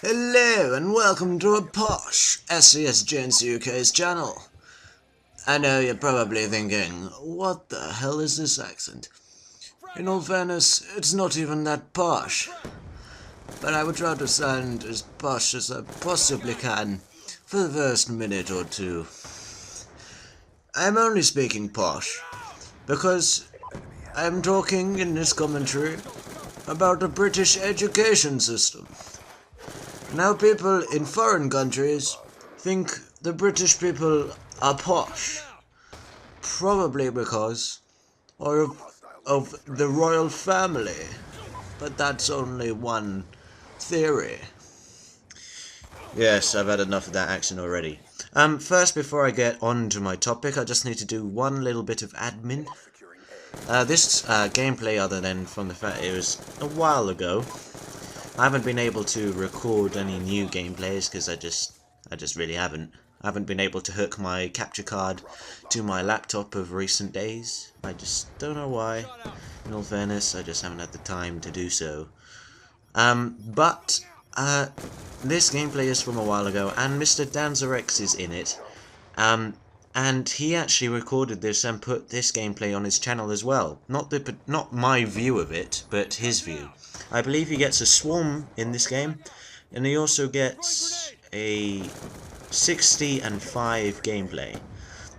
Hello and welcome to a Posh SASJNCUK's channel. I know you're probably thinking, what the hell is this accent? In all fairness, it's not even that posh. But I will try to sound as posh as I possibly can for the first minute or two. I'm only speaking posh because I'm talking in this commentary about the British education system. Now people in foreign countries think the British people are posh, probably because of the royal family, but that's only one theory. Yes, I've had enough of that accent already. First, before I get on to my topic, I just need to do one little bit of admin. This gameplay, other than from the fact it was a while ago, I haven't been able to record any new gameplays because I just really haven't. I haven't been able to hook my capture card to my laptop of recent days. I just don't know why. In all fairness, I just haven't had the time to do so. But this gameplay is from a while ago, and MrDanzerX is in it. And he actually recorded this and put this gameplay on his channel as well. Not my view of it, but his view. I believe he gets a swarm in this game, and he also gets a 60 and 5 gameplay.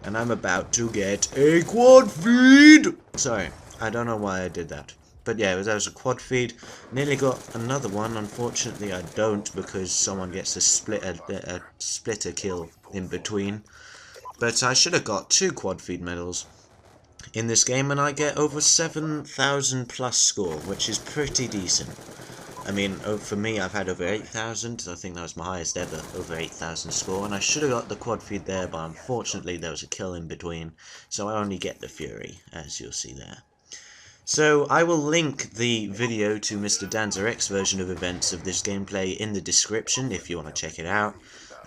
And I'm about to get a quad feed! Sorry, I don't know why I did that. But yeah, that was a quad feed. Nearly got another one. Unfortunately, I don't, because someone gets a splitter kill in between. But I should have got 2 quad feed medals in this game, and I get over 7,000 plus score, which is pretty decent. I mean, for me, I've had over 8,000. I think that was my highest ever, over 8,000 score, and I should have got the quad feed there, but unfortunately there was a kill in between, so I only get the Fury, as you'll see there. So I will link the video to MrDanzerX version of events of this gameplay in the description if you want to check it out.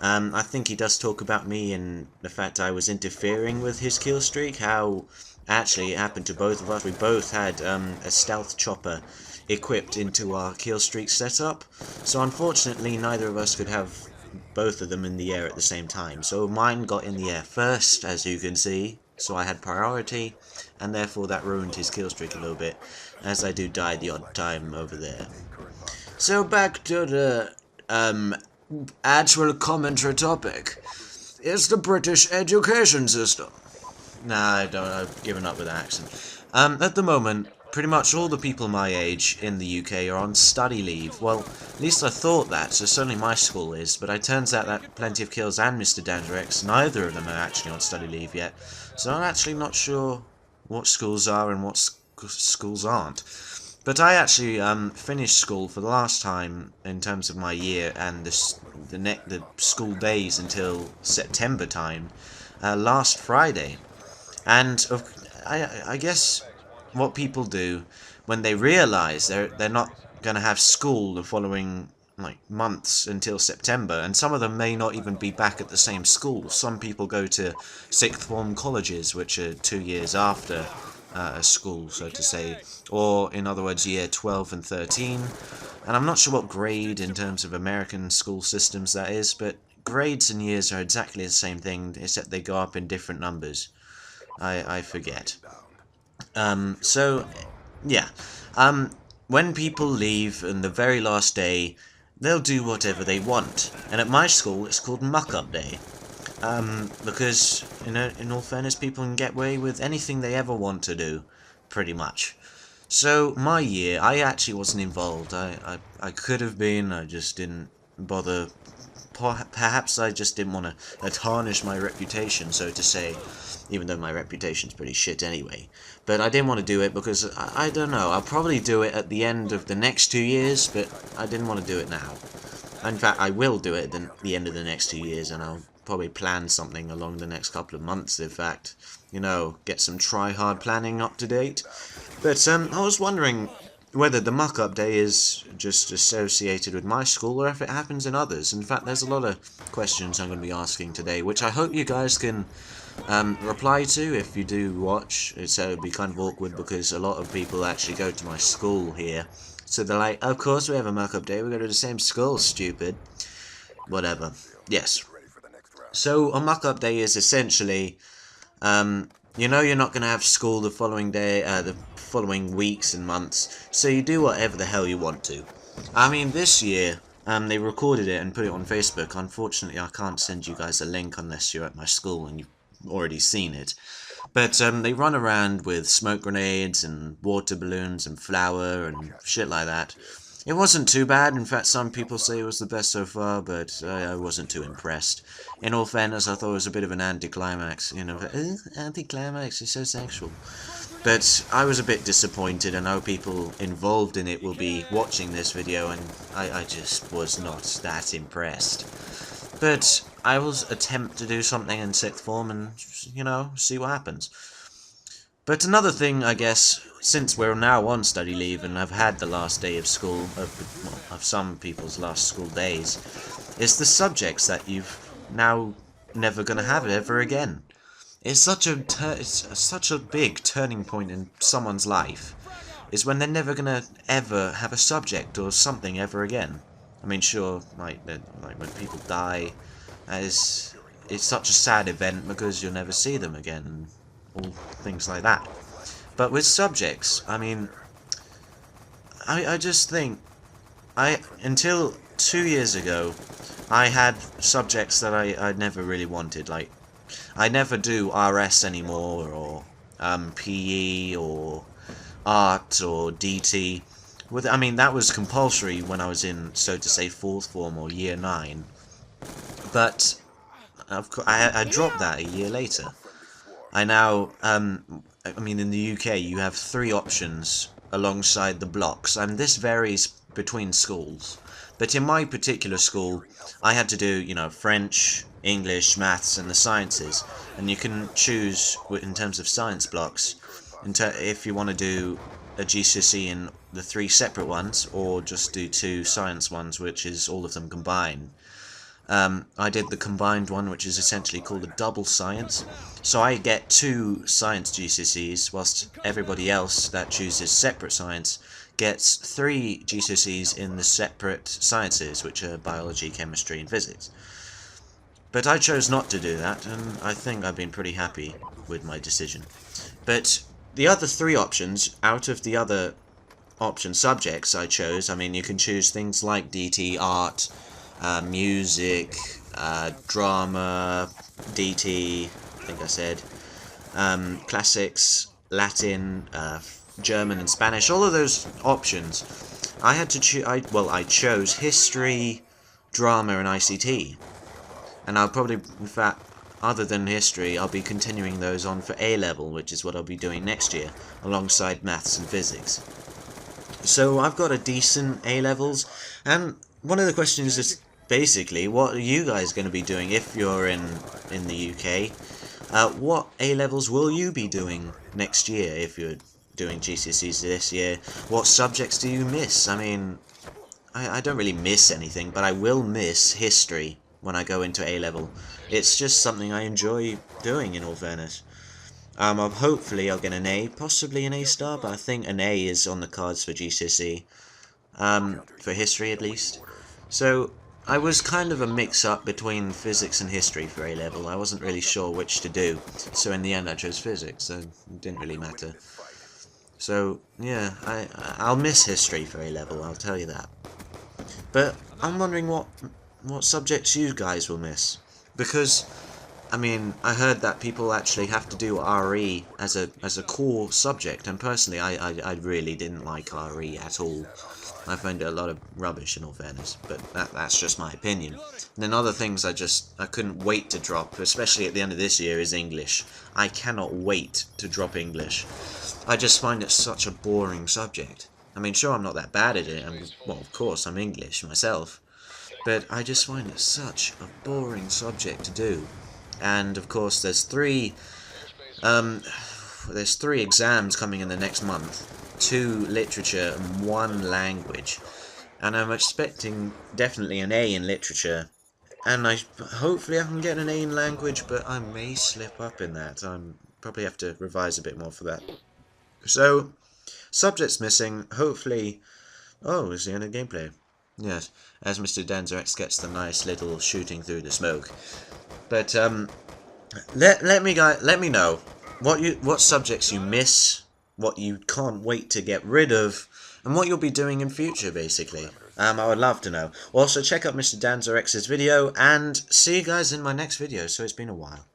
I think he does talk about me and the fact I was interfering with his kill streak, how actually it happened to both of us. We both had a stealth chopper equipped into our kill streak setup, so unfortunately neither of us could have both of them in the air at the same time. So mine got in the air first, as you can see, so I had priority, and therefore that ruined his kill streak a little bit, as I do die the odd time over there. So back to the actual commentary topic. It's the British education system. Nah, I don't. I've given up with that accent. At the moment, pretty much all the people my age in the UK are on study leave. Well, at least I thought that, so certainly my school is, but it turns out that Plenty of Kills and MrDanzerX, neither of them are actually on study leave yet, so I'm actually not sure what schools are and what schools aren't. But I actually finished school for the last time in terms of my year and the school days until September time, last Friday. And I guess what people do when they realise they're not going to have school the following months until September, and some of them may not even be back at the same school. Some people go to sixth form colleges, which are 2 years after a school, so to say, or in other words year 12 and 13, and I'm not sure what grade in terms of American school systems that is, but grades and years are exactly the same thing, except they go up in different numbers. I forget. So yeah, when people leave on the very last day, they'll do whatever they want, and at my school it's called Muck-Up Day. Because, in all fairness, people can get away with anything they ever want to do, pretty much. So, my year, I actually wasn't involved. I could have been, I just didn't bother. Perhaps I just didn't want to tarnish my reputation, so to say, even though my reputation's pretty shit anyway. But I didn't want to do it because, I don't know, I'll probably do it at the end of the next 2 years, but I didn't want to do it now. In fact, I will do it at the end of the next 2 years, and I'll probably plan something along the next couple of months, in fact. Get some try-hard planning up to date. But I was wondering whether the Muck-Up Day is just associated with my school or if it happens in others. In fact, there's a lot of questions I'm going to be asking today, which I hope you guys can reply to if you do watch. So it would be kind of awkward because a lot of people actually go to my school here, So they're like, of course we have a Muck-Up day, we go to the same school, stupid. Whatever. Yes. So a Muck-Up day is essentially, you know you're not going to have school the following day, the following weeks and months, so you do whatever the hell you want to. I mean, this year, they recorded it and put it on Facebook. Unfortunately, I can't send you guys a link unless you're at my school and you've already seen it. But they run around with smoke grenades and water balloons and flour and shit like that. It wasn't too bad. In fact, some people say it was the best so far, but I wasn't too impressed. In all fairness, I thought it was a bit of an anticlimax. You know, anticlimax is so sexual. But I was a bit disappointed, and I hope people involved in it will be watching this video, and I just was not that impressed. But I will attempt to do something in 6th form and, you know, see what happens. But another thing, I guess, since we're now on study leave and I've had the last day of school, of some people's last school days, is the subjects that you've now never going to have ever again. It's such a big turning point in someone's life, is when they're never going to ever have a subject or something ever again. I mean, sure, like when people die, it's such a sad event because you'll never see them again, all things like that. But with subjects, I mean, I just think, until 2 years ago, I had subjects that I never really wanted. Like, I never do RS anymore, or PE, or art, or DT. I mean, that was compulsory when I was in, so to say, 4th form or year 9. But of course, I dropped that a year later. I now, I mean, in the UK, you have 3 options alongside the blocks, and this varies between schools. But in my particular school, I had to do, you know, French, English, maths, and the sciences. And you can choose, in terms of science blocks, if you want to do a GCSE in the 3 separate ones, or just do 2 science ones, which is all of them combined. I did the combined one, which is essentially called a double science. So I get 2 science GCSEs, whilst everybody else that chooses separate science gets 3 GCSEs in the separate sciences, which are biology, chemistry, and physics. But I chose not to do that, and I think I've been pretty happy with my decision. But the other 3 options, out of the other option subjects I chose, I mean, you can choose things like DT, art, music, drama, DT, I think I said, classics, Latin, German and Spanish, all of those options. I had to choose, I chose history, drama and ICT. And I'll probably, in fact, other than history, I'll be continuing those on for A-level, which is what I'll be doing next year, alongside maths and physics. So I've got a decent A-levels, and one of the questions is basically, what are you guys going to be doing if you're in the UK? What A-levels will you be doing next year if you're doing GCSEs this year? What subjects do you miss? I mean, I don't really miss anything, but I will miss history when I go into A-level. It's just something I enjoy doing, in all fairness. Hopefully I'll get an A, possibly an A-star, but I think an A is on the cards for GCSE. For history at least. So I was kind of a mix-up between physics and history for A-level. I wasn't really sure which to do, so in the end I chose physics, so it didn't really matter. So yeah, I'll miss history for A-level, I'll tell you that. But I'm wondering what subjects you guys will miss, because I mean, I heard that people actually have to do RE as a core subject, and personally I really didn't like RE at all. I find it a lot of rubbish, in all fairness, but that's just my opinion. And then other things I couldn't wait to drop, especially at the end of this year, is English. I cannot wait to drop English. I just find it such a boring subject. I mean, sure, I'm not that bad at it, well, of course, I'm English myself, but I just find it such a boring subject to do. And, of course, there's 3 exams coming in the next month. 2 literature and 1 language, and I'm expecting definitely an A in literature, and hopefully I can get an A in language, but I may slip up in that. I'm probably have to revise a bit more for that. So subjects missing, hopefully Oh, it's the end of gameplay. Yes, as MrDanzerX gets the nice little shooting through the smoke. But let me know what subjects you miss, what you can't wait to get rid of, and what you'll be doing in future, basically. I would love to know. Also, check out MrDanzerX's video, and see you guys in my next video. So it's been a while.